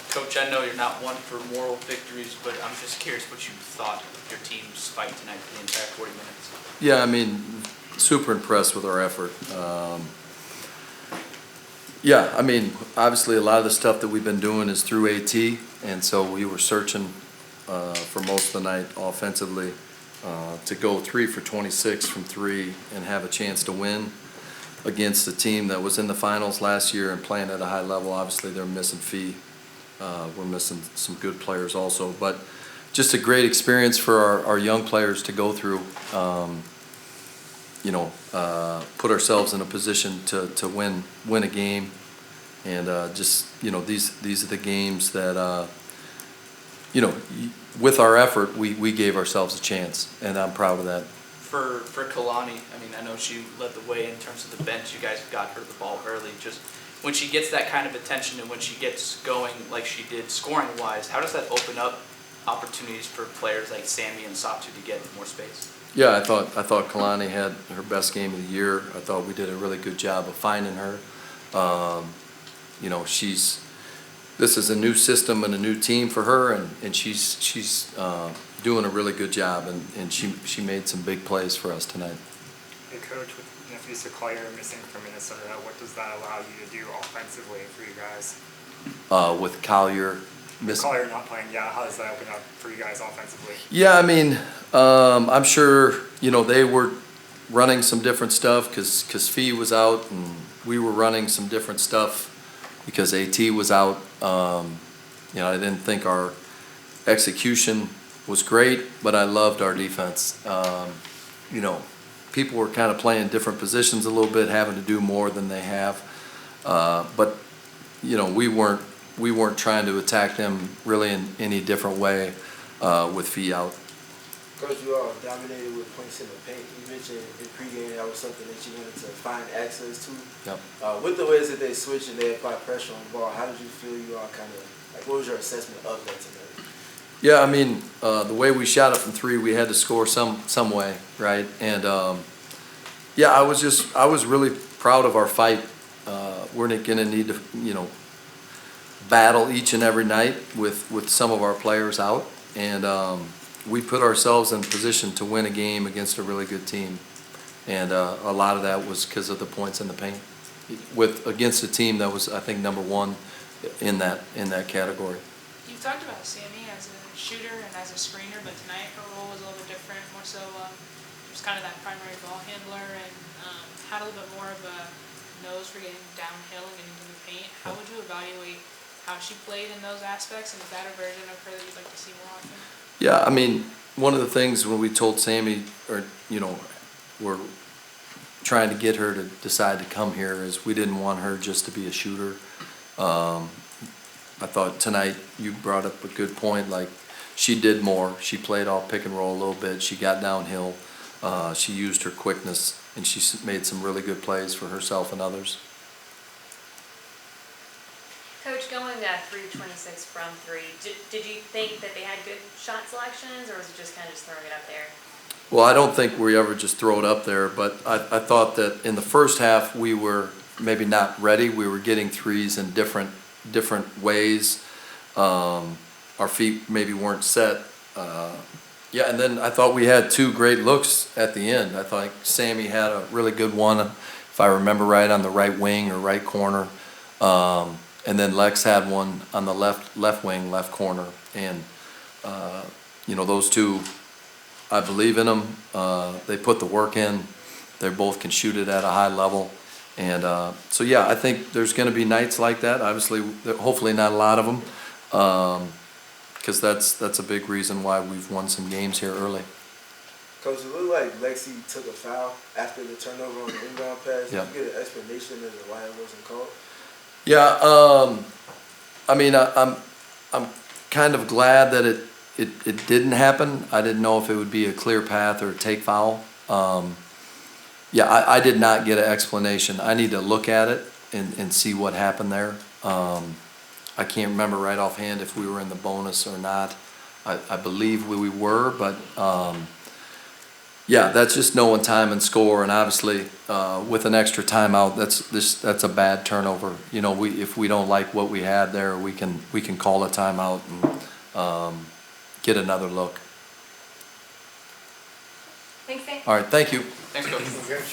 Coach, I know you're not one for moral victories, but I'm just curious what you thought of your team's fight tonight for the entire 40 minutes. Yeah, I mean, super impressed with our effort. Yeah, I mean, obviously a lot of the stuff that we've been doing is through AT, and so we were searching for most of the night offensively to go 3 for 26 from 3 and have a chance to win against a team that was in the finals last year and playing at a high level. Obviously, they're missing Fee. We're missing some good players also, but just a great experience for our young players to go through. Put ourselves in a position to win a game, and these are the games that with our effort we gave ourselves a chance, and I'm proud of that. For Keilani, I mean, I know she led the way in terms of the bench. You guys got her the ball early. Just when she gets that kind of attention and when she gets going like she did scoring-wise, how does that open up opportunities for players like Sammy and Satu to get more space? Yeah, I thought Keilani had her best game of the year. I thought we did a really good job of finding her. This is a new system and a new team for her, and she's doing a really good job, and she made some big plays for us tonight. Hey, Coach, with Nafisa Collier missing from Minnesota, what does that allow you to do offensively for you guys? With Collier missing. Collier not playing, yeah, how does that open up for you guys offensively? Yeah, I mean, I'm sure, they were running some different stuff because Fee was out, and we were running some different stuff because AT was out. I didn't think our execution was great, but I loved our defense. People were kind of playing different positions a little bit, having to do more than they have. But we weren't trying to attack them really in any different way with Fee out. Coach, you all dominated with points in the paint. You mentioned in pregame that was something that you wanted to find access to. Yep. With the ways that they switch and they apply pressure on the ball, how did you feel you all kind of, what was your assessment of that tonight? Yeah, I mean, the way we shot it from 3, we had to score some way, right? And I was really proud of our fight. We're not going to need to, battle each and every night with some of our players out, and we put ourselves in position to win a game against a really good team, and a lot of that was because of the points in the paint against a team that was, I think, number 1 in that category. You've talked about Sammy as a shooter and as a screener, but tonight her role was a little bit different, more so just kind of that primary ball handler, and had a little bit more of a nose for getting downhill and getting to the paint. How would you evaluate how she played in those aspects, and is that a version of her that you'd like to see more often? Yeah, I mean, one of the things when we told Sammy, we're trying to get her to decide to come here, is we didn't want her just to be a shooter. I thought tonight you brought up a good point. Like, she did more. She played off pick and roll a little bit. She got downhill. She used her quickness, and she made some really good plays for herself and others. Coach, going 3-26 from 3, did you think that they had good shot selections, or was it just kind of just throwing it up there? Well, I don't think we ever just throw it up there, but I thought that in the first half we were maybe not ready. We were getting threes in different ways. Our feet maybe weren't set. And then I thought we had 2 great looks at the end. I thought Sammy had a really good one, if I remember right, on the right wing or right corner. And then Lex had one on the left wing, left corner. And, those 2, I believe in them. They put the work in. They both can shoot it at a high level. And I think there's going to be nights like that. Obviously, hopefully not a lot of them, because that's a big reason why we've won some games here early. Coach, it looked like Lexi took a foul after the turnover on the inbound pass. Yeah. Did you get an explanation as to why it wasn't called? Yeah, I mean, I'm kind of glad that it didn't happen. I didn't know if it would be a clear path or a take foul. I did not get an explanation. I need to look at it and see what happened there. I can't remember right offhand if we were in the bonus or not. I believe we were, but Yeah, that's just knowing time and score, and obviously, with an extra timeout, that's a bad turnover. You know, if we don't like what we had there, we can call a timeout and, get another look. Thanks, Dave. All right, thank you. Thanks, Coach. Good.